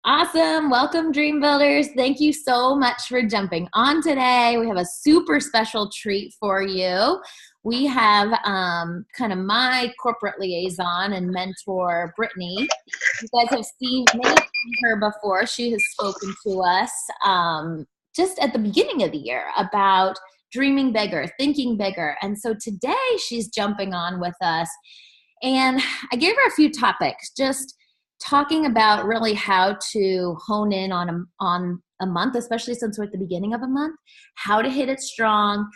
Awesome. Welcome, DreamBuilders. Thank you so much for jumping on today. We have a super special treat for you. We have kind of my corporate liaison and mentor, Brittany. You guys have maybe seen her before. She has spoken to us just at the beginning of the year about dreaming bigger, thinking bigger. And so today she's jumping on with us. And I gave her a few topics, just talking about really how to hone in on a month, especially since we're at the beginning of a month, how to hit it strong,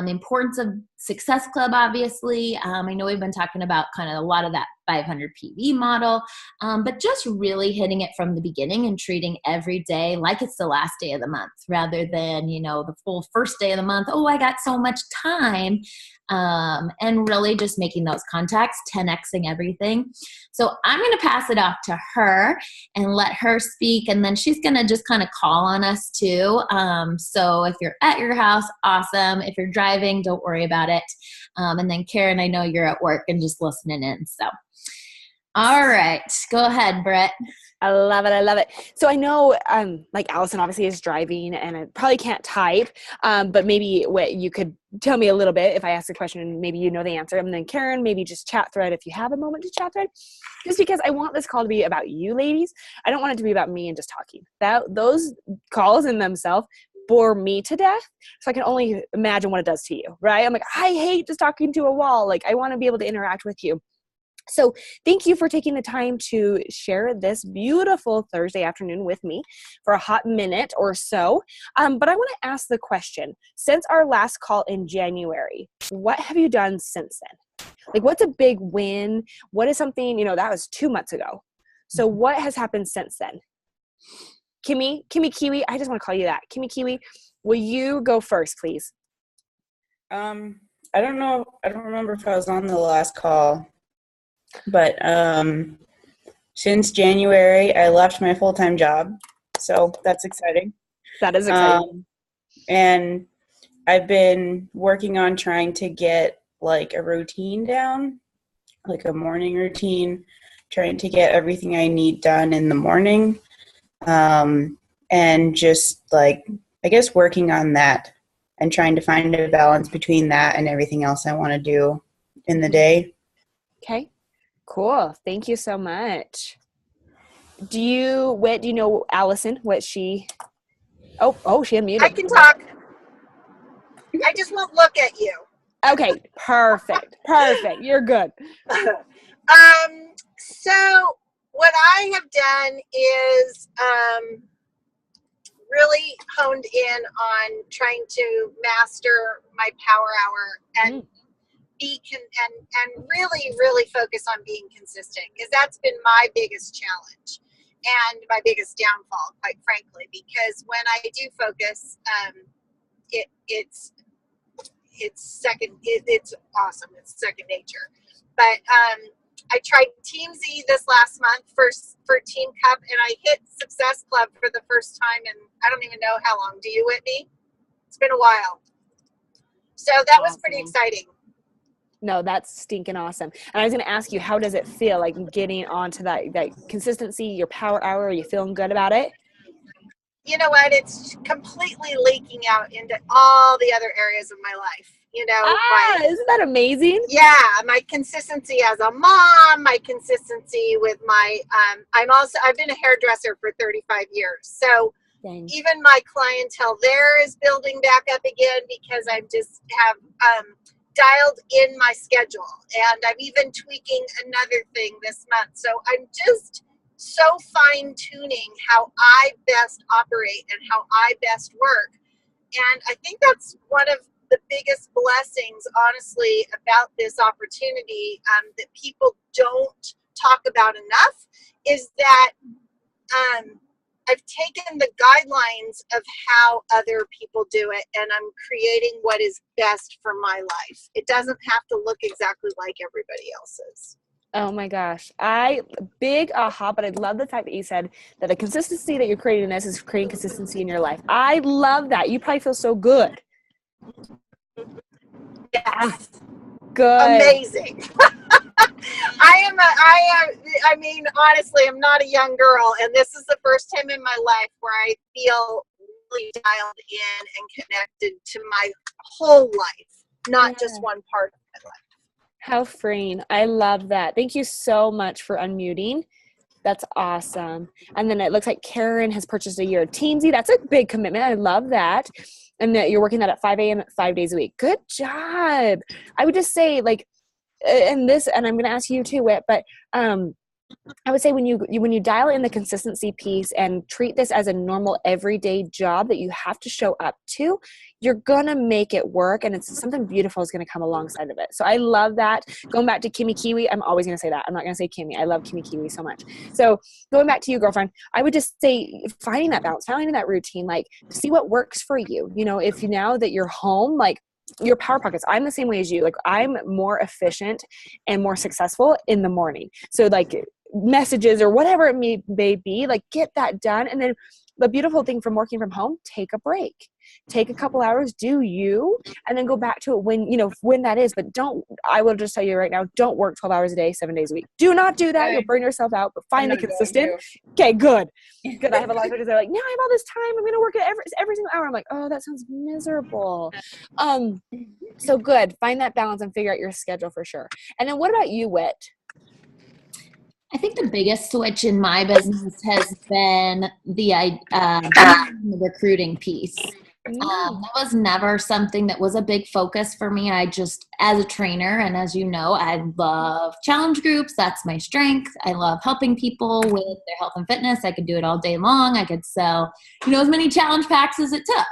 importance of Success Club, obviously. I know we've been talking about kind of a lot of that 500 PV model, but just really hitting it from the beginning and treating every day like it's the last day of the month rather than, the full first day of the month. Oh, I got so much time. And really just making those contacts, 10xing everything. So I'm going to pass it off to her and let her speak. And then she's going to just kind of call on us too. So if you're at your house, awesome. If you're driving, don't worry about it. And then Karen, I know you're at work and just listening in. So, all right, go ahead, Brett. I love it. I love it. So I know, like Allison obviously is driving and I probably can't type, but maybe what you could tell me a little bit if I ask the question and maybe you know the answer. And then Karen, maybe just chat thread if you have a moment to chat thread, just because I want this call to be about you ladies. I don't want it to be about me and just talking. Those calls in themselves bore me to death. So I can only imagine what it does to you, right? I'm like, I hate just talking to a wall. Like I want to be able to interact with you. So thank you for taking the time to share this beautiful Thursday afternoon with me for a hot minute or so. But I want to ask the question, since our last call in January, what have you done since then? Like what's a big win? What is something, that was 2 months ago. So what has happened since then? Kimmy Kiwi, I just want to call you that. Kimmy Kiwi, will you go first, please? I don't know. I don't remember if I was on the last call. But since January, I left my full-time job, so that's exciting. That is exciting. And I've been working on trying to get like a routine down, like a morning routine, trying to get everything I need done in the morning, and just like, I guess, working on that and trying to find a balance between that and everything else I want to do in the day. Okay. Cool. Thank you so much. Do you know Allison, what she, she unmuted. I can talk. I just won't look at you. Okay. Perfect. You're good. So what I have done is, really honed in on trying to master my power hour and and really focus on being consistent, because that's been my biggest challenge and my biggest downfall, quite frankly, because when I do focus, it's awesome. It's second nature. But I tried Team Z this last month for Team Cup, and I hit Success Club for the first time in I don't even know how long. Do you, Whitney? It's been a while. So that was pretty exciting. No, that's stinking awesome. And I was going to ask you, how does it feel like getting onto that consistency, your power hour? Are you feeling good about it? You know what? It's completely leaking out into all the other areas of my life. Isn't that amazing? Yeah, my consistency as a mom, my consistency with my, I've been a hairdresser for 35 years. So Dang. Even my clientele there is building back up again because I just have, dialed in my schedule, and I'm even tweaking another thing this month. So I'm just so fine tuning how I best operate and how I best work. And I think that's one of the biggest blessings, honestly, about this opportunity that people don't talk about enough is that I've taken the guidelines of how other people do it, and I'm creating what is best for my life. It doesn't have to look exactly like everybody else's. Oh my gosh. Big aha, but I love the fact that you said that the consistency that you're creating in this is creating consistency in your life. I love that. You probably feel so good. Yes. Good. Amazing. I mean, honestly, I'm not a young girl, and this is the first time in my life where I feel really dialed in and connected to my whole life, not just one part of my life. How freeing. I love that. Thank you so much for unmuting. That's awesome. And then it looks like Karen has purchased a year of Teensy. That's a big commitment. I love that. And that you're working that at 5 a.m. 5 days a week. Good job. I would just say, like, and I'm going to ask you too, Whit, but I would say when you dial in the consistency piece and treat this as a normal everyday job that you have to show up to, you're going to make it work, and it's something beautiful is going to come alongside of it. So I love that. Going back to Kimmy Kiwi, I'm always going to say that. I'm not going to say Kimmy. I love Kimmy Kiwi so much. So going back to you, girlfriend, I would just say finding that balance, finding that routine, like see what works for you. You know, if now that you're home, like your power pockets, I'm the same way as you. Like I'm more efficient and more successful in the morning. So like messages or whatever it may be, like get that done. And then the beautiful thing from working from home, take a break, take a couple hours, do you, and then go back to it when that is. But I will just tell you right now, don't work 12 hours a day, 7 days a week. Do not do that. You'll burn yourself out, but find the consistent. Okay, good. I have a lot of people that are like, no, I have all this time. I'm going to work at every single hour. I'm like, oh, that sounds miserable. So good. Find that balance and figure out your schedule for sure. And then what about you, Whit? I think the biggest switch in my business has been the recruiting piece. That was never something that was a big focus for me. I just, as a trainer, and as you know, I love challenge groups. That's my strength. I love helping people with their health and fitness. I could do it all day long. I could sell, as many challenge packs as it took.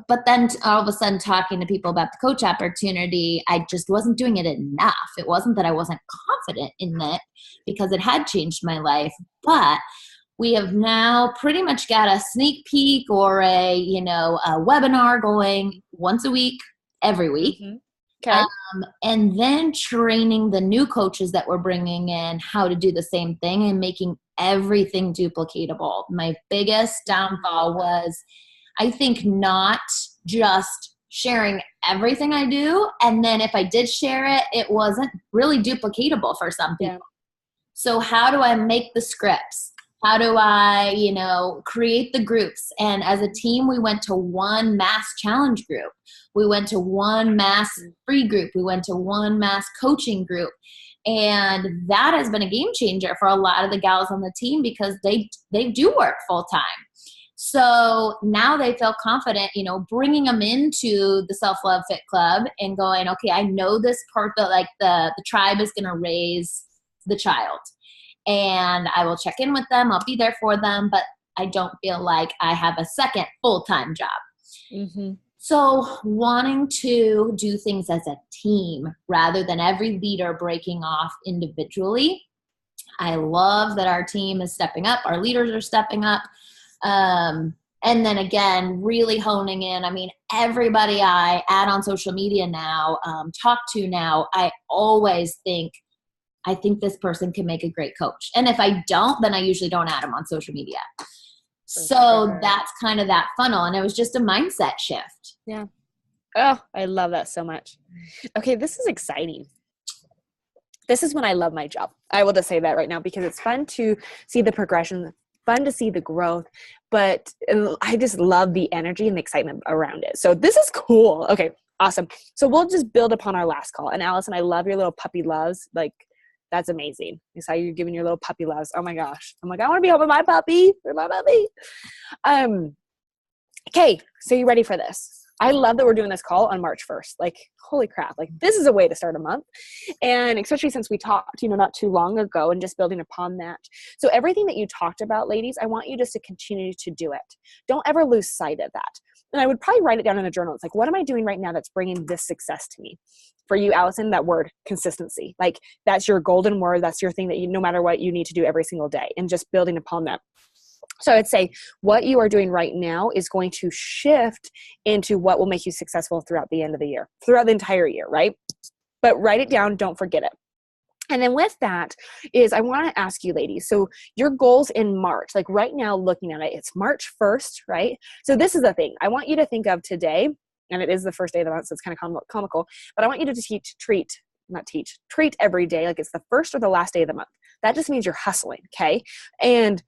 But then all of a sudden talking to people about the coach opportunity, I just wasn't doing it enough. It wasn't that I wasn't confident in it because it had changed my life, but we have now pretty much got a sneak peek or a webinar going once a week, every week. Mm-hmm. Okay. And then training the new coaches that we're bringing in how to do the same thing and making everything duplicatable. My biggest downfall was, I think, not just sharing everything I do. And then if I did share it, it wasn't really duplicatable for some people. Yeah. So how do I make the scripts? How do I, create the groups? And as a team, we went to one mass challenge group. We went to one mass free group. We went to one mass coaching group. And that has been a game changer for a lot of the gals on the team because they do work full time. So now they feel confident, bringing them into the Self-Love Fit Club and going, okay, I know this part that like the tribe is going to raise the child and I will check in with them. I'll be there for them, but I don't feel like I have a second full-time job. Mm-hmm. So wanting to do things as a team rather than every leader breaking off individually. I love that our team is stepping up. Our leaders are stepping up. And then again, really honing in. I mean, everybody I add on social media now, talk to now, I always think, I think this person can make a great coach. And if I don't, then I usually don't add them on social media. So that's kind of that funnel. And it was just a mindset shift. Yeah. Oh, I love that so much. Okay. This is exciting. This is when I love my job. I will just say that right now because it's fun to see the progression, fun to see the growth, but I just love the energy and the excitement around it. So this is cool. Okay, awesome. So we'll just build upon our last call. And Allison, I love your little puppy loves. Like, that's amazing. I saw you giving your little puppy loves. Oh my gosh. I'm like, I want to be home with my puppy. For my puppy. Okay, so you ready for this? I love that we're doing this call on March 1st. Like, holy crap. Like, this is a way to start a month. And especially since we talked, not too long ago and just building upon that. So everything that you talked about, ladies, I want you just to continue to do it. Don't ever lose sight of that. And I would probably write it down in a journal. It's like, what am I doing right now that's bringing this success to me? For you, Allison, that word, consistency. Like, that's your golden word. That's your thing that no matter what, you need to do every single day and just building upon that. So I'd say what you are doing right now is going to shift into what will make you successful throughout the end of the year, throughout the entire year, right? But write it down. Don't forget it. And then with that is I want to ask you, ladies, so your goals in March, like right now looking at it, it's March 1st, right? So this is the thing. I want you to think of today, and it is the first day of the month, so it's kind of comical, but I want you to treat treat every day, like it's the first or the last day of the month. That just means you're hustling. Okay. And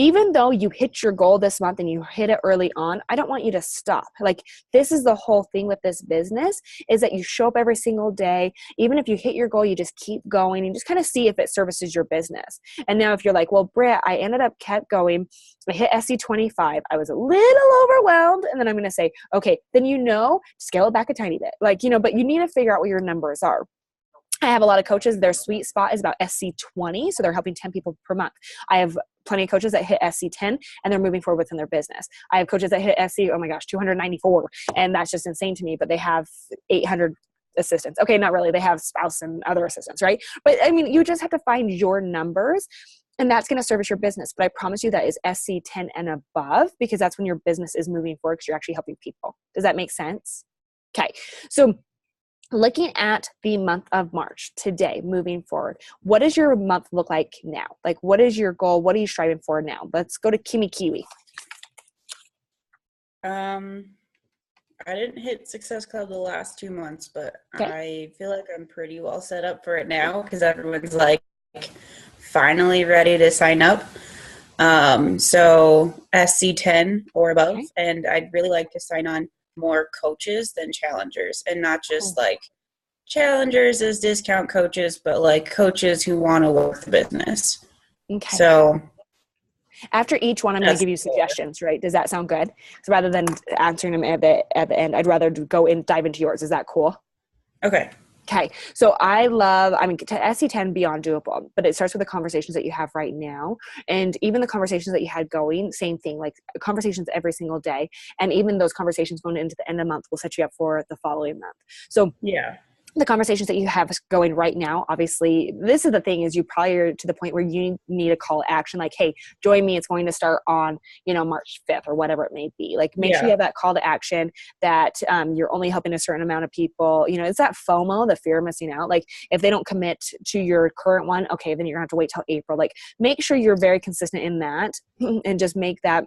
even though you hit your goal this month and you hit it early on, I don't want you to stop. Like, this is the whole thing with this business, is that you show up every single day. Even if you hit your goal, you just keep going and just kind of see if it services your business. And now if you're like, well, Britt, I ended up kept going. I hit SC25. I was a little overwhelmed. And then I'm going to say, okay, then, scale it back a tiny bit. Like, but you need to figure out what your numbers are. I have a lot of coaches, their sweet spot is about SC20. So they're helping 10 people per month. I have plenty of coaches that hit SC10 and they're moving forward within their business. I have coaches that hit SC, 294. And that's just insane to me, but they have 800 assistants. Okay, not really. They have spouse and other assistants, right? But I mean, you just have to find your numbers and that's going to service your business. But I promise you that is SC10 and above, because that's when your business is moving forward because you're actually helping people. Does that make sense? Okay. So looking at the month of March today, moving forward, what does your month look like now? Like, what is your goal? What are you striving for now? Let's go to Kimi Kiwi. I didn't hit Success Club the last 2 months, but I feel like I'm pretty well set up for it now because everyone's like finally ready to sign up. So SC10 or above, and I'd really like to sign on more coaches than challengers, and not just like challengers as discount coaches, but like coaches who want to work the business. Okay. So after each one, I'm going to give you suggestions, right? Does that sound good? So rather than answering them at the end, I'd rather go and dive into yours. Is that cool? Okay. Okay. So SC10 beyond doable, but it starts with the conversations that you have right now. And even the conversations that you had going, same thing, like conversations every single day. And even those conversations going into the end of the month will set you up for the following month. So the conversations that you have going right now, obviously, this is the thing, is you probably are to the point where you need a call to action, like, hey, join me. It's going to start on, March 5th or whatever it may be. Like, make sure you have that call to action, that you're only helping a certain amount of people. It's that FOMO, the fear of missing out. Like, if they don't commit to your current one, okay, then you're gonna have to wait till April. Like, make sure you're very consistent in that and just make that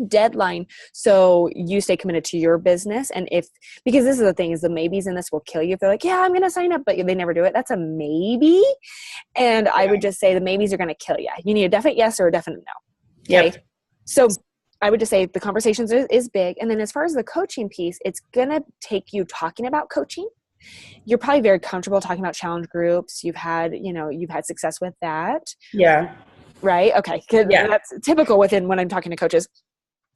deadline so you stay committed to your business. And because this is the thing, is the maybes in this will kill you. If they're like, yeah, I'm going to sign up, but they never do it, that's a maybe. And I would just say the maybes are going to kill you. You need a definite yes or a definite no. Okay. Yep. So I would just say the conversations is big. And then as far as the coaching piece, it's going to take you talking about coaching. You're probably very comfortable talking about challenge groups. You've had success with that. Yeah. Right. Okay. That's typical when I'm talking to coaches.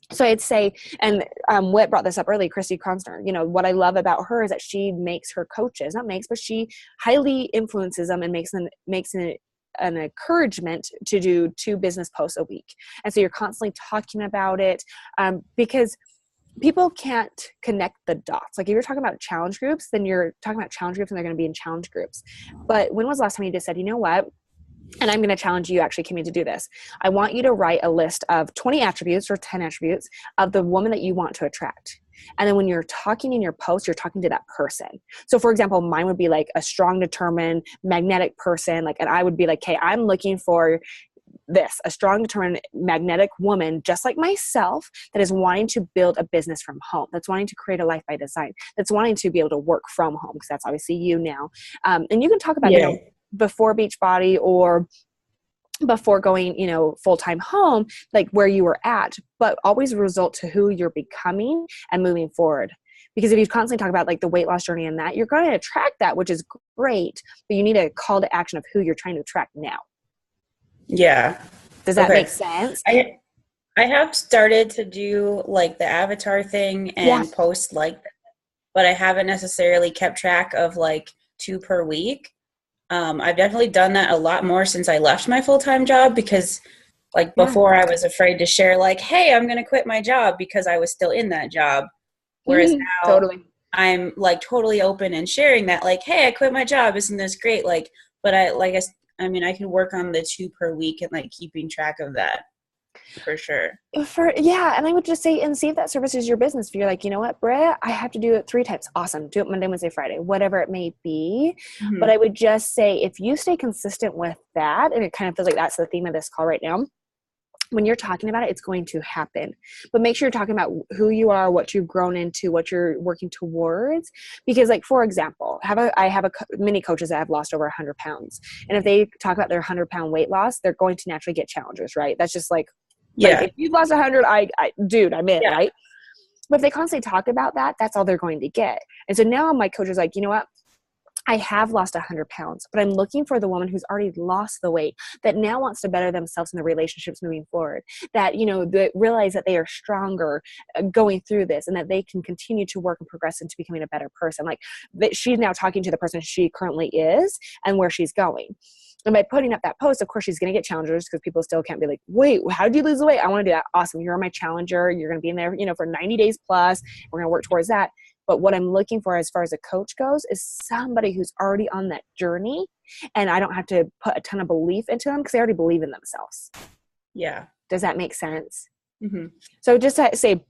So I'd say, and Whit brought this up early, Christy Kronsner, what I love about her is that she makes her coaches, but she highly influences them and makes an encouragement to do 2 business posts a week. And so you're constantly talking about it because people can't connect the dots. Like, if you're talking about challenge groups, then you're talking about challenge groups and they're going to be in challenge groups. But when was the last time you just said, you know what? And I'm going to challenge you, actually, Kimmy, to do this. I want you to write a list of 20 attributes or 10 attributes of the woman that you want to attract. And then when you're talking in your post, you're talking to that person. So for example, mine would be like a strong, determined, magnetic person. And I would be like, hey, I'm looking for a strong, determined, magnetic woman, just like myself, that is wanting to build a business from home, that's wanting to create a life by design, that's wanting to be able to work from home, because that's obviously you now. And you can talk about, before Beachbody or before going, full-time home, like where you were at, but always result to who you're becoming and moving forward. Because if you constantly talk about like the weight loss journey and that, you're going to attract that, which is great, but you need a call to action of who you're trying to attract now. Yeah. Does that make sense? I have started to do like the avatar thing and post like that, but I haven't necessarily kept track of like 2 per week. I've definitely done that a lot more since I left my full-time job, because like before I was afraid to share like, hey, I'm going to quit my job, because I was still in that job. Whereas now I'm like totally open and sharing that, like, hey, I quit my job. Isn't this great? Like, but I can work on the 2 per week and like keeping track of that. For sure. And I would just say, and see if that services your business. If you're like, you know what, Britt, I have to do it 3 times. Awesome. Do it Monday, Wednesday, Friday, whatever it may be. Mm-hmm. But I would just say, if you stay consistent with that, and it kind of feels like that's the theme of this call right now, when you're talking about it, it's going to happen. But make sure you're talking about who you are, what you've grown into, what you're working towards. Because like, for example, I have many coaches that have lost over 100 pounds. And if they talk about their 100-pound weight loss, they're going to naturally get challengers, right? That's just like, if you've lost 100, dude, I'm in, right? But if they constantly talk about that, that's all they're going to get. And so now my coach is like, you know what? I have lost 100 pounds, but I'm looking for the woman who's already lost the weight, that now wants to better themselves in the relationships moving forward, that, that realize that they are stronger going through this, and that they can continue to work and progress into becoming a better person. Like, she's now talking to the person she currently is and where she's going. And by putting up that post, of course, she's going to get challengers, because people still can't be like, wait, how did you lose the weight? I want to do that. Awesome. You're my challenger. You're going to be in there, for 90 days plus. We're going to work towards that. But what I'm looking for as far as a coach goes is somebody who's already on that journey, and I don't have to put a ton of belief into them because they already believe in themselves. Yeah. Does that make sense? Mm-hmm. So just to say,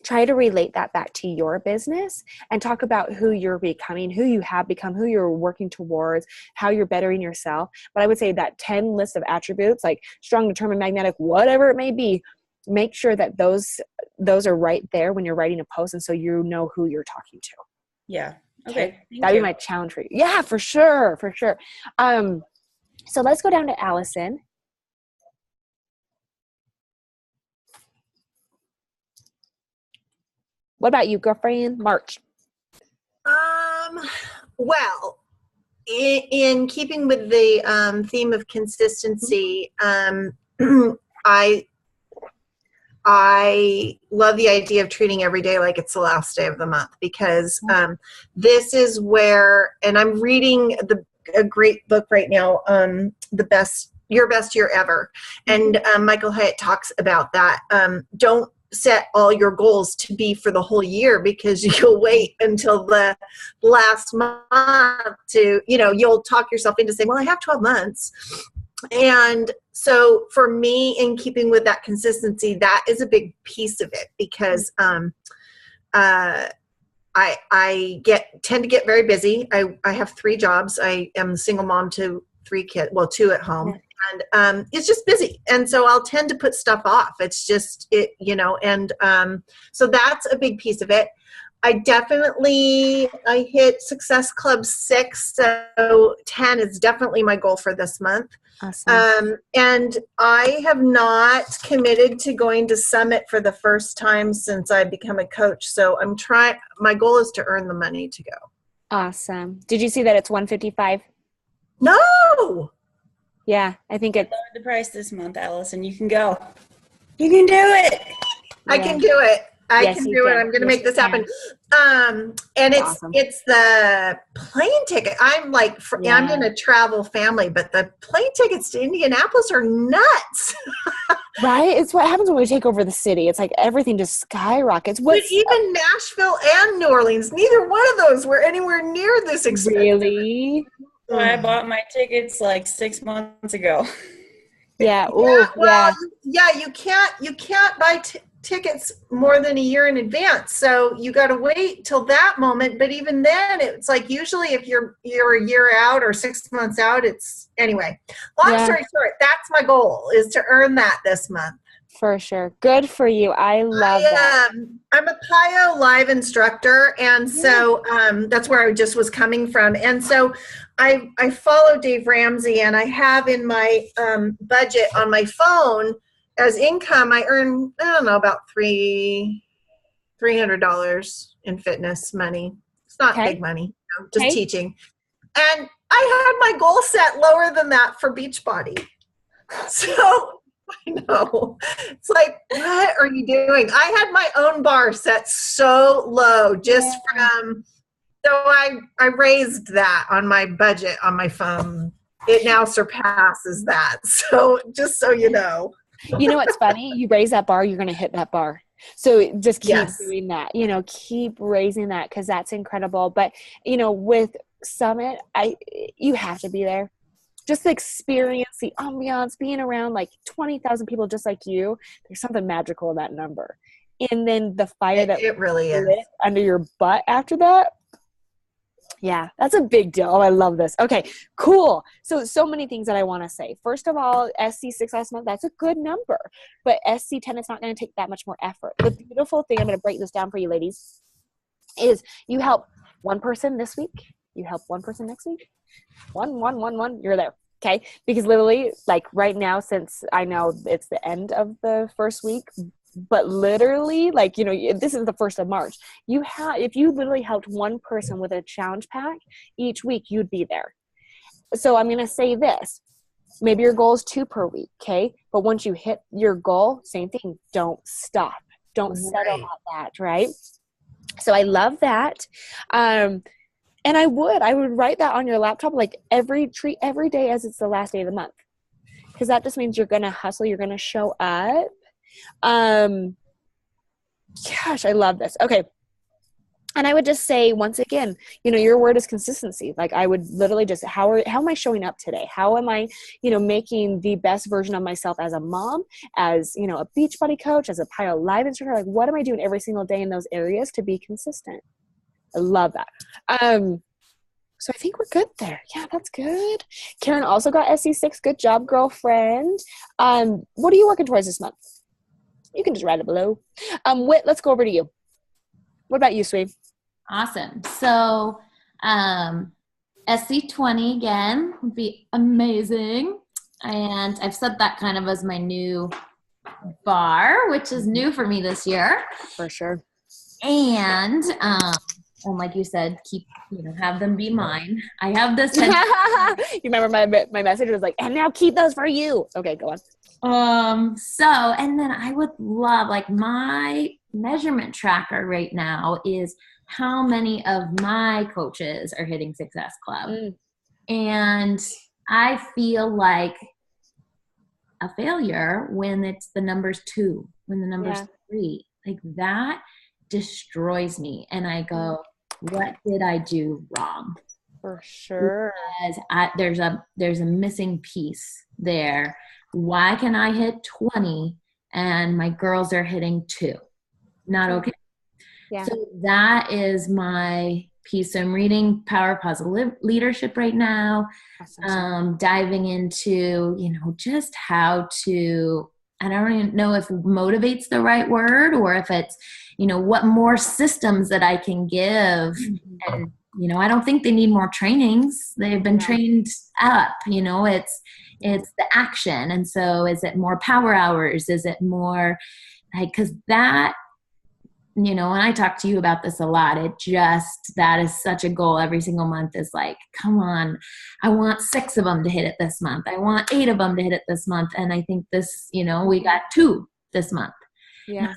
try to relate that back to your business and talk about who you're becoming, who you have become, who you're working towards, how you're bettering yourself. But I would say that 10 list of attributes, like strong, determined, magnetic, whatever it may be, make sure that those are right there when you're writing a post, and so you know who you're talking to. Yeah. Okay. That'd be my challenge for you. Yeah, for sure. So let's go down to Allison. What about you, girlfriend? March. Well, in keeping with the theme of consistency, I love the idea of treating every day like it's the last day of the month, because this is where, and I'm reading a great book right now, Your Best Year Ever. And Michael Hyatt talks about that. Don't set all your goals to be for the whole year, because you'll wait until the last month to, you'll talk yourself into saying, well, I have 12 months. And so for me, in keeping with that consistency, that is a big piece of it, because I tend to get very busy. I have 3 jobs. I am a single mom to 3 kids, well, 2 at home. And it's just busy. And so I'll tend to put stuff off. It's just, and so that's a big piece of it. I hit Success Club 6, so 10 is definitely my goal for this month. Awesome. And I have not committed to going to Summit for the first time since I've become a coach. So my goal is to earn the money to go. Awesome. Did you see that it's $155? No. Yeah, I think it's the price this month, Allison. You can go. You can do it. Yeah. I can do it. I can do it. I'm going to make this happen. And it's the plane ticket. I'm in a travel family, but the plane tickets to Indianapolis are nuts. Right? It's what happens when we take over the city. It's like everything just skyrockets. But even Nashville and New Orleans, neither one of those were anywhere near this expensive. Really? I bought my tickets like 6 months ago. Yeah. You can't buy tickets more than a year in advance. So you got to wait till that moment. But even then, it's like usually if you're a year out or 6 months out, anyway. Long story short, that's my goal, is to earn that this month. For sure. Good for you. I love that. I'm a PIO live instructor, and so that's where I just was coming from. And so I follow Dave Ramsey, and I have in my budget on my phone as income, I earn, about $300 in fitness money. It's not big money, just teaching. And I had my goal set lower than that for Beachbody. So I know. It's like, what are you doing? I had my own bar set so low just from, so I raised that on my budget on my phone. It now surpasses that. So just so you know. You know what's funny? You raise that bar, you're going to hit that bar. So just keep doing that, keep raising that, because that's incredible. But, with Summit, you have to be there. Just the experience, the ambiance, being around like 20,000 people just like you, there's something magical in that number. And then the fire that it really is under your butt after that, Yeah, that's a big deal. Oh, I love this. Okay, cool. So many things that I want to say. First of all, SC6 last month, that's a good number. But SC10 is not going to take that much more effort. The beautiful thing, I'm going to break this down for you ladies, is you help one person this week, you help one person next week, one, you're there. Okay? Because literally, like right now, since I know it's the end of the first week, but literally, like, you know, this is the 1st of March. If you literally helped one person with a challenge pack each week, you'd be there. So I'm going to say this. Maybe your goal is 2 per week, okay? But once you hit your goal, same thing. Don't stop. Don't settle at that, right? So I love that. And I would write that on your laptop, like treat every day as it's the last day of the month. Because that just means you're going to hustle. You're going to show up. Gosh, I love this. Okay. And I would just say, once again, you know, your word is consistency. Like I would literally just, how am I showing up today? How am I, you know, making the best version of myself as a mom, as, you know, a Beachbody coach, as a Pile Live instructor? Like, what am I doing every single day in those areas to be consistent? I love that. So I think we're good there. Yeah, that's good. Karen also got SC6. Good job, girlfriend. What are you working towards this month? You can just write it below. Whit, let's go over to you. What about you, Sweet? Awesome. So SC20 again would be amazing. And I've set that kind of as my new bar, which is new for me this year. For sure. And like you said, have them be mine. I have this. You remember my message was like, and now keep those for you. Okay, go on. And then I would love, like, my measurement tracker right now is how many of my coaches are hitting Success Club. And I feel like a failure when it's the number's 2, when the number's 3. Like, that destroys me. And I go, what did I do wrong? For sure. Because there's a missing piece there. Why can I hit 20 and my girls are hitting 2? Not okay. Yeah. So that is my piece. So I'm reading Power Positive Leadership right now. Awesome. Diving into, just how to, I don't even know if motivate's the right word, or if it's, what more systems that I can give. Mm-hmm. And, I don't think they need more trainings. They've been trained up, it's the action. And so is it more power hours? Is it more like, cause that, when I talk to you about this a lot, that is such a goal every single month, is like, come on, I want 6 of them to hit it this month. I want 8 of them to hit it this month. And I think this, we got 2 this month. Yeah.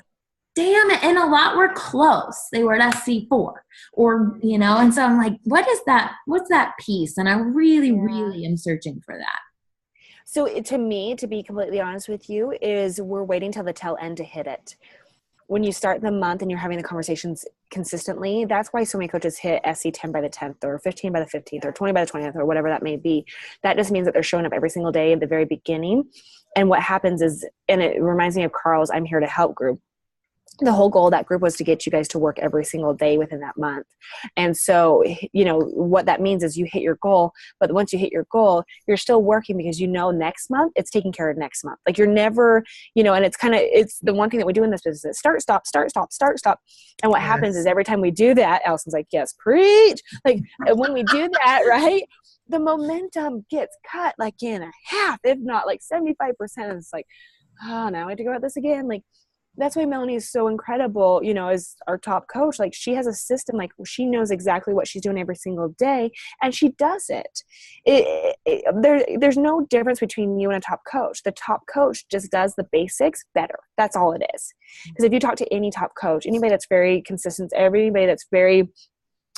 Damn it. And a lot were close. They were at SC4 or, and so I'm like, what is that? What's that piece? And I really, really am searching for that. So to me, to be completely honest with you, is we're waiting till the tail end to hit it. When you start the month and you're having the conversations consistently, that's why so many coaches hit SC10 by the 10th or 15 by the 15th or 20 by the 20th or whatever that may be. That just means that they're showing up every single day at the very beginning. And what happens is, and it reminds me of Carl's I'm Here to Help group. The whole goal of that group was to get you guys to work every single day within that month. And so, what that means is you hit your goal, but once you hit your goal, you're still working because next month it's taking care of next month. Like, you're never, and it's the one thing that we do in this business is start, stop, start, stop, start, stop. And what happens is every time we do that, Allison's like, yes, preach. Like, when we do that, right, the momentum gets cut like in a half, if not like 75%. It's like, oh, now I have to go about this again. Like, that's why Melanie is so incredible, as our top coach. Like, she has a system, like, she knows exactly what she's doing every single day, and she does it. There's no difference between you and a top coach. The top coach just does the basics better. That's all it is. Because if you talk to any top coach, anybody that's very consistent, everybody that's very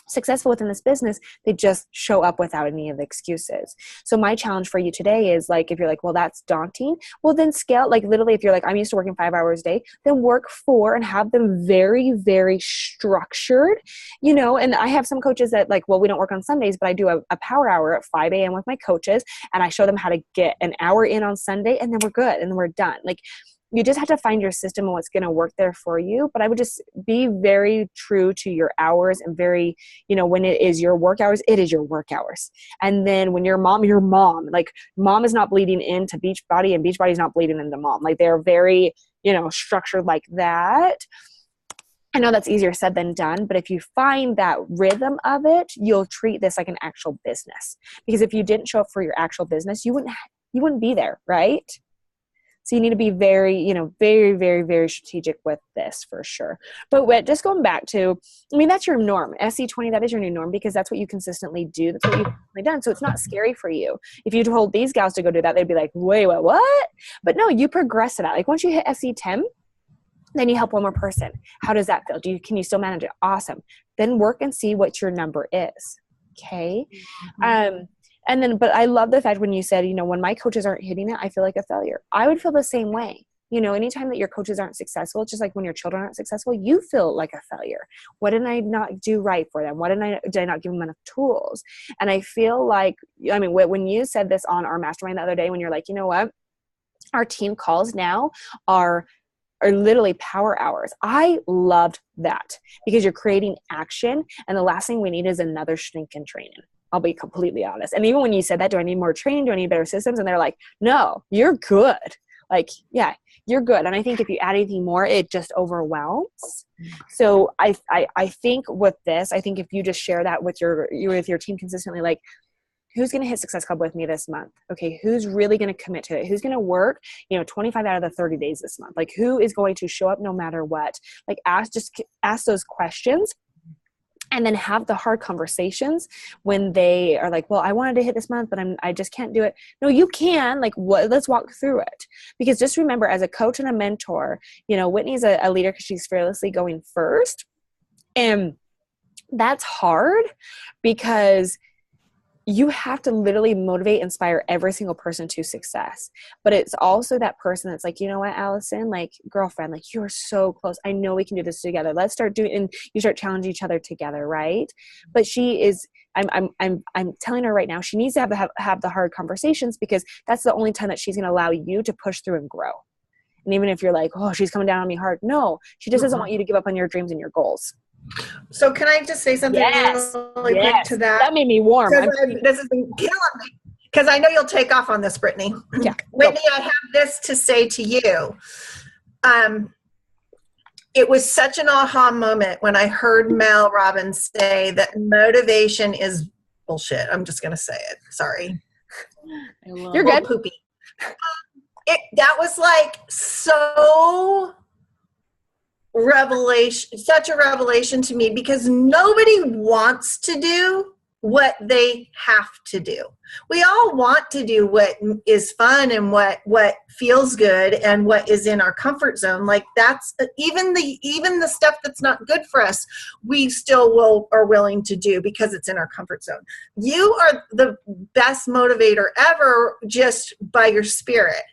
successful within this business, they just show up without any of the excuses. So my challenge for you today is, like, if you're like, well, that's daunting, well, then scale. Like, literally, if you're like, I'm used to working 5 hours a day, then work 4 and have them very, very structured, and I have some coaches that, like, well, we don't work on Sundays, but I do a power hour at 5 a.m. with my coaches, and I show them how to get an hour in on Sunday, and then we're good, and then we're done. Like, You just have to find your system and what's going to work there for you. But I would just be very true to your hours and very, when it is your work hours, it is your work hours. And then when your mom, like mom is not bleeding into Beachbody and Beachbody is not bleeding into mom. Like they're very, structured like that. I know that's easier said than done, but if you find that rhythm of it, you'll treat this like an actual business. Because if you didn't show up for your actual business, you wouldn't be there, right? So you need to be very, very, very, very strategic with this for sure. But just going back to, that's your norm. SC20, that is your new norm because that's what you consistently do. That's what you've consistently done. So it's not scary for you. If you told these gals to go do that, they'd be like, wait, what? But no, you progress to that. Like once you hit SC10, then you help one more person. How does that feel? Can you still manage it? Awesome. Then work and see what your number is. Okay. But I love the fact when you said, when my coaches aren't hitting it, I feel like a failure. I would feel the same way. Anytime that your coaches aren't successful, it's just like when your children aren't successful, you feel like a failure. What did I not do right for them? Did I not give them enough tools? And I feel like, when you said this on our mastermind the other day, when you're like, you know what, our team calls now are literally power hours. I loved that because you're creating action. And the last thing we need is another stinking training. I'll be completely honest. And even when you said that, do I need more training? Do I need better systems? And they're like, no, you're good. Like, yeah, you're good. And I think if you add anything more, it just overwhelms. So I think with this, I think if you just share that with your team consistently, like, who's going to hit Success Club with me this month? Okay, who's really going to commit to it? Who's going to work, 25 out of the 30 days this month? Like, who is going to show up no matter what? Like, ask those questions and then have the hard conversations when they are like, well, I wanted to hit this month, but I just can't do it. No, you can. Like, let's walk through it. Because just remember, as a coach and a mentor, Whitney's a leader because she's fearlessly going first. And that's hard because you have to literally motivate, inspire every single person to success. But it's also that person that's like, you know what, Allison, like girlfriend, like you're so close. I know we can do this together. Let's start doing, and you start challenging each other together. Right. But she is, I'm telling her right now, she needs to have the hard conversations because that's the only time that she's going to allow you to push through and grow. And even if you're like, oh, she's coming down on me hard. No, she just doesn't want you to give up on your dreams and your goals. So can I just say something really quick to that? That made me warm. This has been killing me because I know you'll take off on this, Brittany. Yeah. Whitney, I have this to say to you. It was such an aha moment when I heard Mel Robbins say that motivation is bullshit. I'm just going to say it. Sorry. You're good. Poopy. That was like so such a revelation to me because nobody wants to do what they have to do. We all want to do what is fun and what feels good and what is in our comfort zone. Like that's even the stuff that's not good for us, we still are willing to do because it's in our comfort zone. You are the best motivator ever just by your spirit.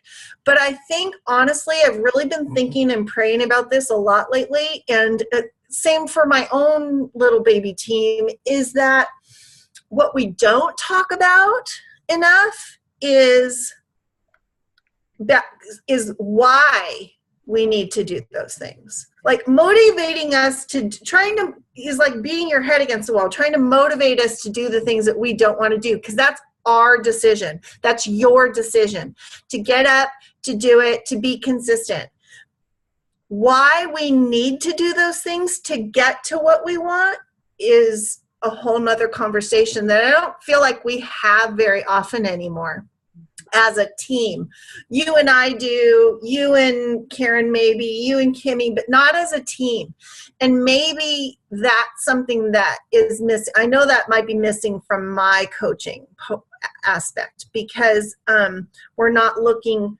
But I think honestly, I've really been thinking and praying about this a lot lately. And same for my own little baby team is that what we don't talk about enough is why we need to do those things. Like motivating us is like beating your head against the wall, trying to motivate us to do the things that we don't want to do because that's our decision. That's your decision to get up, to do it, to be consistent. Why we need to do those things to get to what we want is a whole nother conversation that I don't feel like we have very often anymore as a team. You and I do, you and Karen maybe, you and Kimmy, but not as a team. And maybe that's something that is missing. I know that might be missing from my coaching aspect because we're not looking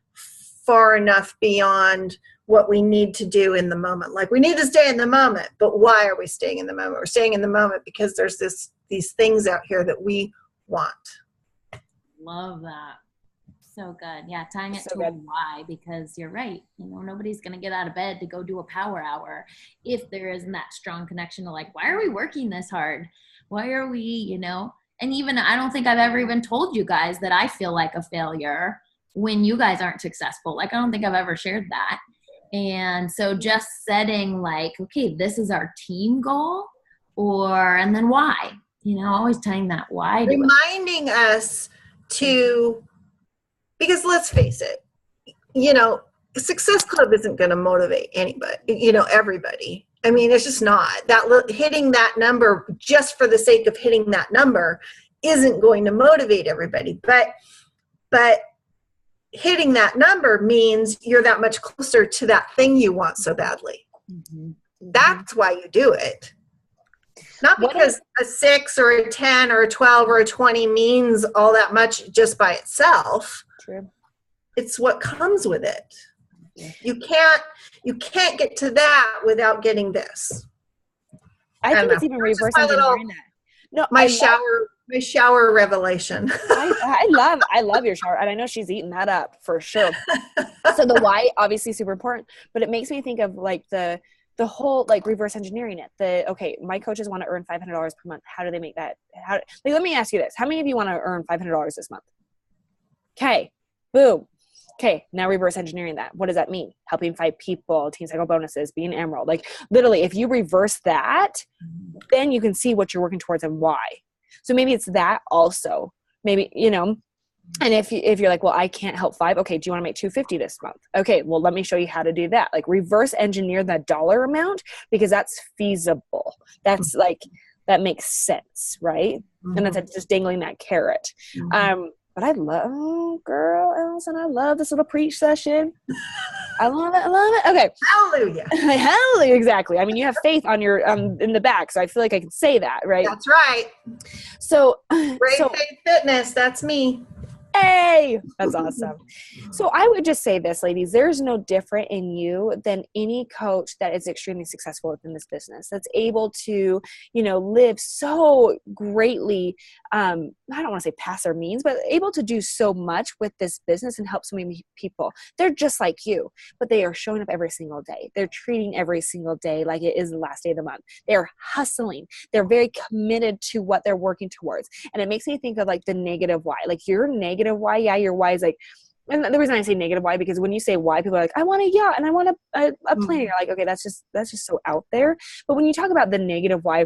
far enough beyond what we need to do in the moment. Like we need to stay in the moment, but why are we staying in the moment? We're staying in the moment because there's these things out here that we want. Love that. So good. Yeah, tying it So to a good. why, because you're right. Nobody's going to get out of bed to go do a power hour if there isn't that strong connection to like, why are we working this hard? Why are we, and even I don't think I've ever even told you guys that I feel like a failure when you guys aren't successful. Like, I don't think I've ever shared that. And so just setting like, okay, this is our team goal, and then why, always tying that why to it. Reminding us to, because let's face it, Success Club isn't going to motivate anybody, everybody. I mean, it's just not. Hitting that number just for the sake of hitting that number isn't going to motivate everybody. But hitting that number means you're that much closer to that thing you want so badly. Mm-hmm. That's why you do it. Not because a 6 or a 10 or a 12 or a 20 means all that much just by itself. True. It's what comes with it. You can't get to that without getting this. I think it's even reverse engineering that. No, my shower revelation. I love your shower, and I know she's eating that up for sure. So the why obviously super important, but it makes me think of like the whole like reverse engineering it. Okay, my coaches want to earn $500 per month. How do they make that? Let me ask you this: how many of you want to earn $500 this month? Okay, boom. Okay, now reverse engineering that. What does that mean? Helping 5 people, team cycle bonuses, being Emerald. Like literally, if you reverse that, then you can see what you're working towards and why. So maybe it's that also. Maybe, and if you're like, well, I can't help 5. Okay, do you want to make $250 this month? Okay, well, let me show you how to do that. Like reverse engineer that dollar amount because that's feasible. That's like, that makes sense, right? Mm-hmm. And that's just dangling that carrot. Mm-hmm. But I love, girl, Allison, I love this little preach session. I love it. Okay. Hallelujah. Hallelujah, exactly. I mean, you have faith on your, in the back, so I feel like I can say that, right? That's right. So. Faith Fitness, that's me. Hey, that's awesome. So I would just say this, ladies, there's no different in you than any coach that is extremely successful within this business, that's able to, live so greatly, I don't want to say past their means, but able to do so much with this business and help so many people. They're just like you, but they are showing up every single day. They're treating every single day like it is the last day of the month. They're hustling. They're very committed to what they're working towards. And it makes me think of like the negative why, like your negative why. Yeah, your why is like, and the reason I say negative why, because when you say why, people are like, I want a yacht and I want a plane. You're like, okay, that's just so out there. But when you talk about the negative why,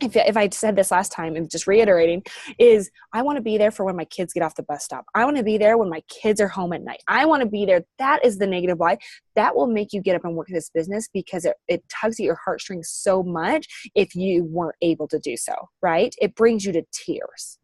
if I said this last time and just reiterating, is I want to be there for when my kids get off the bus stop. I want to be there when my kids are home at night. I want to be there. That is the negative why. That will make you get up and work this business because it tugs at your heartstrings so much if you weren't able to do so, right? It brings you to tears.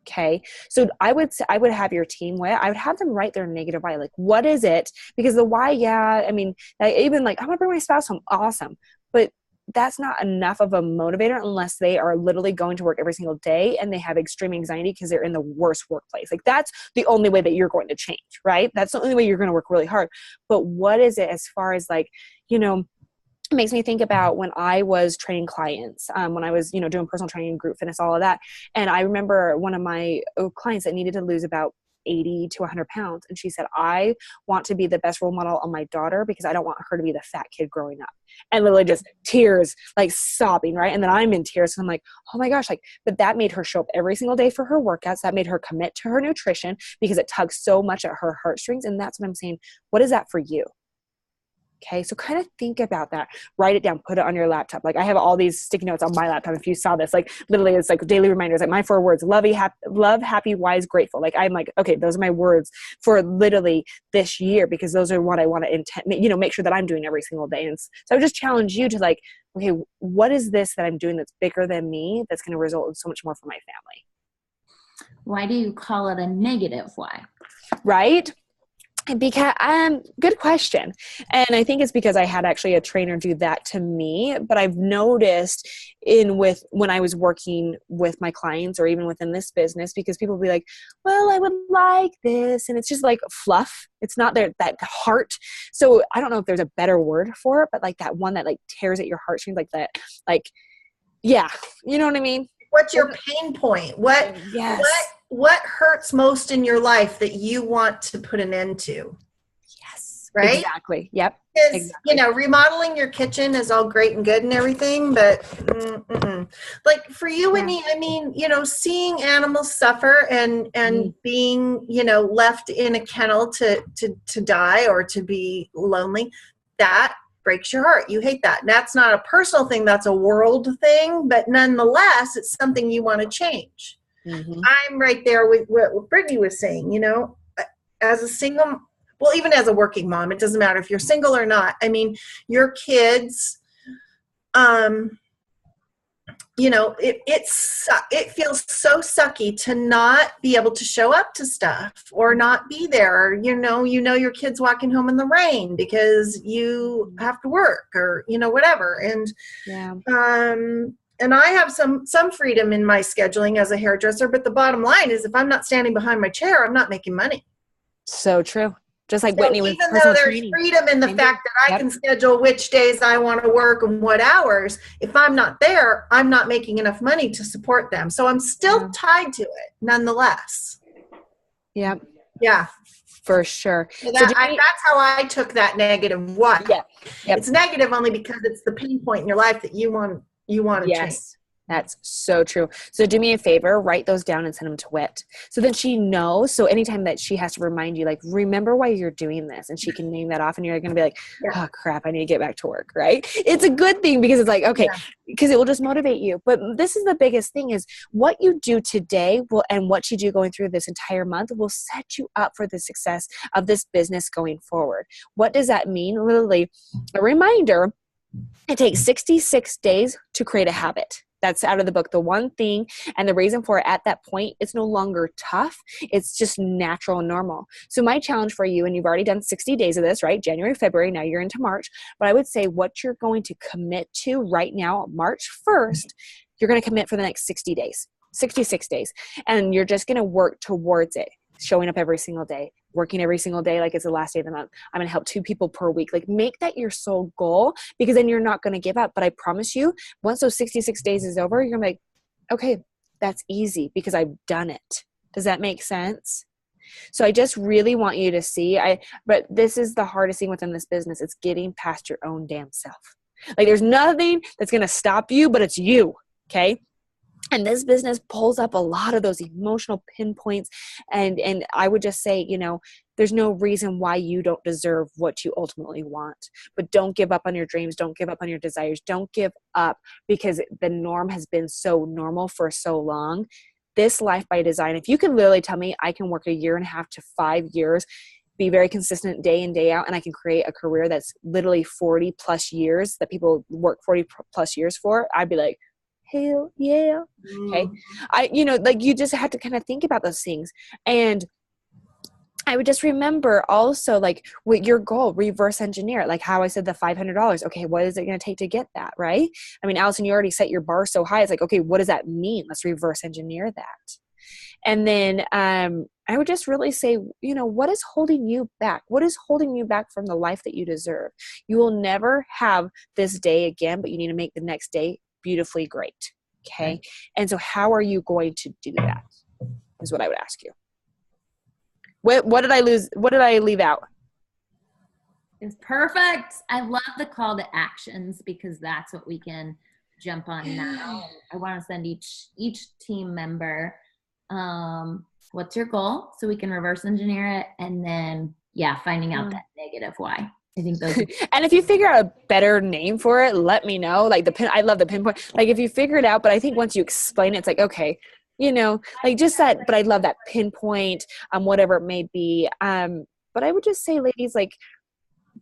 Okay. So I would have your team I would have them write their negative why. Like, what is it? Because the why, yeah, I mean, even like, I want to bring my spouse home. Awesome. But that's not enough of a motivator unless they are literally going to work every single day and they have extreme anxiety because they're in the worst workplace. Like that's the only way that you're going to change, right? That's the only way you're going to work really hard. But what is it as far as like, it makes me think about when I was training clients, when I was, doing personal training, group fitness, all of that. And I remember one of my clients that needed to lose about 80 to 100 pounds. And she said, I want to be the best role model on my daughter because I don't want her to be the fat kid growing up. And literally just tears, like sobbing, right? And then I'm in tears. And I'm like, oh my gosh, but that made her show up every single day for her workouts. That made her commit to her nutrition because it tugs so much at her heartstrings. And that's what I'm saying. What is that for you? Okay, so kind of think about that. Write it down. Put it on your laptop. Like I have all these sticky notes on my laptop. If you saw this, like literally it's like daily reminders. Like my 4 words: love, happy, wise, grateful. Like I'm like, okay, those are my words for literally this year because those are what I want to make sure that I'm doing every single day. And so I would just challenge you to like, okay, what is this that I'm doing that's bigger than me that's going to result in so much more for my family? Why do you call it a negative why? Right? Because good question. And I think it's because I had actually a trainer do that to me, but I've noticed when I was working with my clients or even within this business, because people will be like, well, I would like this. And it's just like fluff. It's not that heart. So I don't know if there's a better word for it, but like that one that like tears at your heartstrings, like that, like, yeah, you know what I mean? What's your pain point? Yes. What hurts most in your life that you want to put an end to? Yes. Right? Exactly. Yep. Because, exactly. Remodeling your kitchen is all great and good and everything, but like for you and me, I mean, seeing animals suffer and being, left in a kennel to die or to be lonely, that breaks your heart. You hate that. And that's not a personal thing. That's a world thing. But nonetheless, it's something you want to change. Mm-hmm. I'm right there with what Brittany was saying, you know, as a single, well, even as a working mom, it doesn't matter if you're single or not. I mean, your kids, you know, it feels so sucky to not be able to show up to stuff or not be there. You know, your kid's walking home in the rain because you have to work or, you know, whatever. And, and I have some freedom in my scheduling as a hairdresser, but the bottom line is if I'm not standing behind my chair, I'm not making money. So true. Just like So Whitney with even personal though there's training. freedom in the fact that I can schedule which days I want to work and what hours, if I'm not there, I'm not making enough money to support them. So I'm still tied to it nonetheless. Yep. Yeah. For sure. So that's how I took that negative. What? Yeah. Yep. It's negative only because it's the pain point in your life that you want to change. That's so true. So do me a favor, write those down and send them to Whit. So then she knows. So anytime that she has to remind you, like, remember why you're doing this, and she can name that off, and you're going to be like, oh crap, I need to get back to work. Right. It's a good thing because it's like, okay, because it will just motivate you. But this is the biggest thing is what you do today and what you do going through this entire month will set you up for the success of this business going forward. What does that mean? Literally a reminder, it takes 66 days to create a habit. That's out of the book, The One Thing. And the reason for it at that point, it's no longer tough. It's just natural and normal. So my challenge for you, and you've already done 60 days of this, right? January, February, now you're into March. But I would say what you're going to commit to right now, March 1st, you're going to commit for the next 60 days, 66 days. And you're just going to work towards it. Showing up every single day, working every single day like it's the last day of the month. I'm going to help 2 people per week. Like make that your sole goal because then you're not going to give up. But I promise you, once those 66 days is over, you're going to be like, okay, that's easy because I've done it. Does that make sense? So I just really want you to see, but this is the hardest thing within this business. It's getting past your own damn self. Like there's nothing that's going to stop you, but it's you. Okay. And this business pulls up a lot of those emotional pinpoints. And I would just say, you know, there's no reason why you don't deserve what you ultimately want. But don't give up on your dreams. Don't give up on your desires. Don't give up because the norm has been so normal for so long. This life by design, if you can literally tell me I can work 1.5 to 5 years, be very consistent day in, day out, and I can create a career that's literally 40 plus years that people work 40 plus years for, I'd be like, hell yeah. Okay. You just have to kind of think about those things. And I would just remember also like with your goal, reverse engineer, like how I said the $500. Okay. What is it going to take to get that? Right. I mean, Allison, you already set your bar so high. It's like, okay, what does that mean? Let's reverse engineer that. And then I would just really say, you know, what is holding you back? What is holding you back from the life that you deserve? You will never have this day again, but you need to make the next day beautifully great. Okay. And so how are you going to do that is what I would ask you. What did I lose? What did I leave out? It's perfect. I love the call to actions because that's what we can jump on now. I want to send each team member, what's your goal so we can reverse engineer it. And then, finding out that negative why. I think those. And if you figure out a better name for it, let me know. Like I love the pinpoint. Like if you figure it out, but I think once you explain it, it's like, okay, you know, like just that, but I love that pinpoint, whatever it may be. But I would just say, ladies, like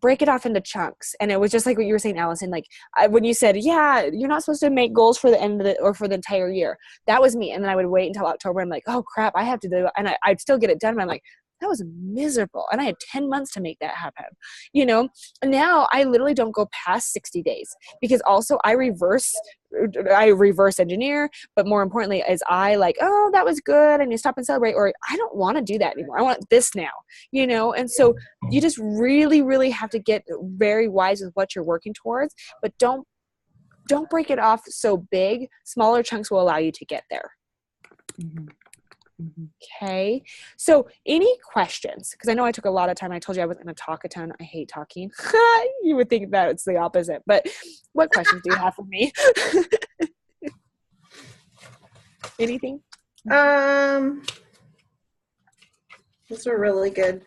break it off into chunks. And it was just like what you were saying, Allison, like when you said, you're not supposed to make goals for the end of or for the entire year. That was me. And then I would wait until October. I'm like, oh crap, I have to do it. And I'd still get it done. But I'm like, that was miserable. And I had 10 months to make that happen. You know, now I literally don't go past 60 days because also I reverse engineer, but more importantly is I like, oh, that was good. And you stop and celebrate, or I don't want to do that anymore. I want this now, you know? And so you just really, really have to get very wise with what you're working towards, but don't break it off so big. Smaller chunks will allow you to get there. Mm-hmm. Mm-hmm. Okay. So any questions? Because I know I took a lot of time. I told you I wasn't going to talk a ton. I hate talking. You would think that it's the opposite. But what questions do you have for me? Anything? Those were really good.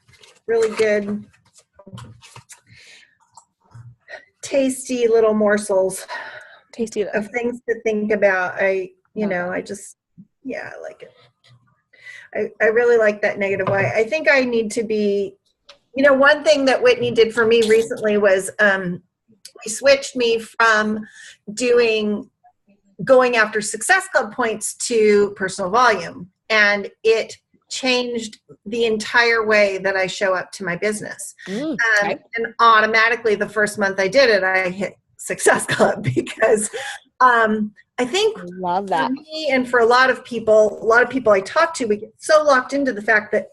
Really good. tasty little morsels Tasty. of things to think about. I like it. I really like that negative why. I think I need to be, one thing that Whitney did for me recently was we switched me from going after Success Club points to personal volume. And it changed the entire way that I show up to my business. Okay. And automatically the first month I did it, I hit Success Club because I think Love that. for me and for a lot of people I talk to, we get so locked into the fact that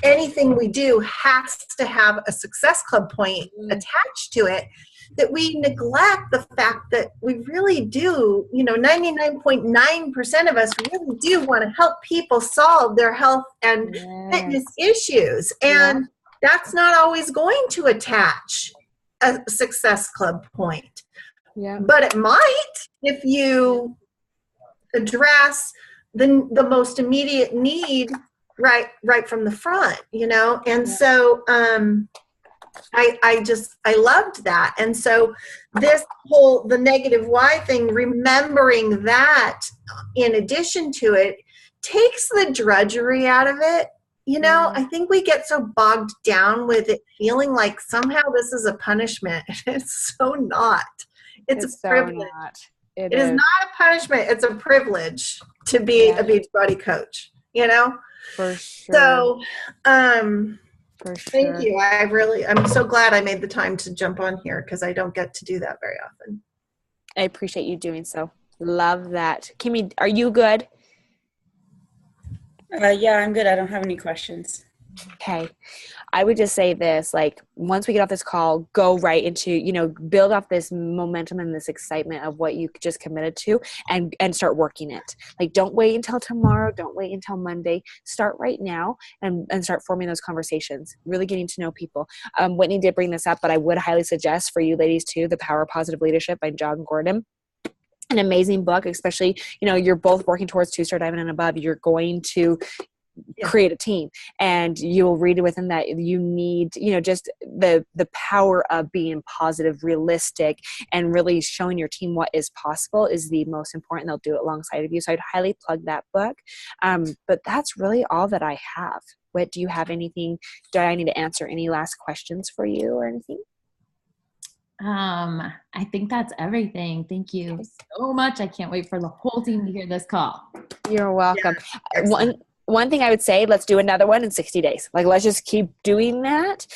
anything we do has to have a Success Club point attached to it, that we neglect the fact that we really do, 99.9% of us really do want to help people solve their health and fitness issues. And that's not always going to attach a Success Club point. Yeah. But it might if you address the most immediate need right from the front, And so I loved that. And so the negative why thing, remembering that in addition to it takes the drudgery out of it. I think we get so bogged down with it feeling like somehow this is a punishment. It's so not. It's a privilege. It is not a punishment. It's a privilege to be a Beachbody coach, For sure. So, For sure. thank you. I'm so glad I made the time to jump on here because I don't get to do that very often. I appreciate you doing so. Love that. Kimmy, are you good? Yeah, I'm good. I don't have any questions. Okay. I would just say this, once we get off this call, go right into, build off this momentum and this excitement of what you just committed to and start working it. Don't wait until tomorrow. Don't wait until Monday. Start right now and start forming those conversations, really getting to know people. Whitney did bring this up, but I would highly suggest for you ladies too, The Power of Positive Leadership by John Gordon. An amazing book, especially, you're both working towards 2-star diamond and above. You're going to create a team, and you'll read within that you need, just the power of being positive, realistic, and really showing your team what is possible is the most important. They'll do it alongside of you. So I'd highly plug that book. But that's really all that I have. What do you have anything? Do I need to answer any last questions for you or anything? I think that's everything. Thank you so much. I can't wait for the whole team to hear this call. You're welcome. One thing I would say, let's do another one in 60 days. Let's just keep doing that.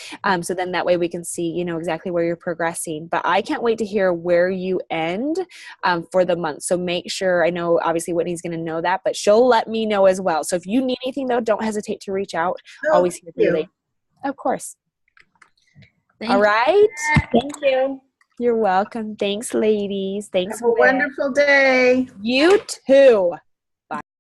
So then that way we can see, exactly where you're progressing. But I can't wait to hear where you end for the month. So make sure, I know obviously Whitney's going to know that, but she'll let me know as well. So if you need anything though, don't hesitate to reach out. Always here for you. Of course. All right. Thank you. You're welcome. Thanks, ladies. Thanks. Have a wonderful day. You too.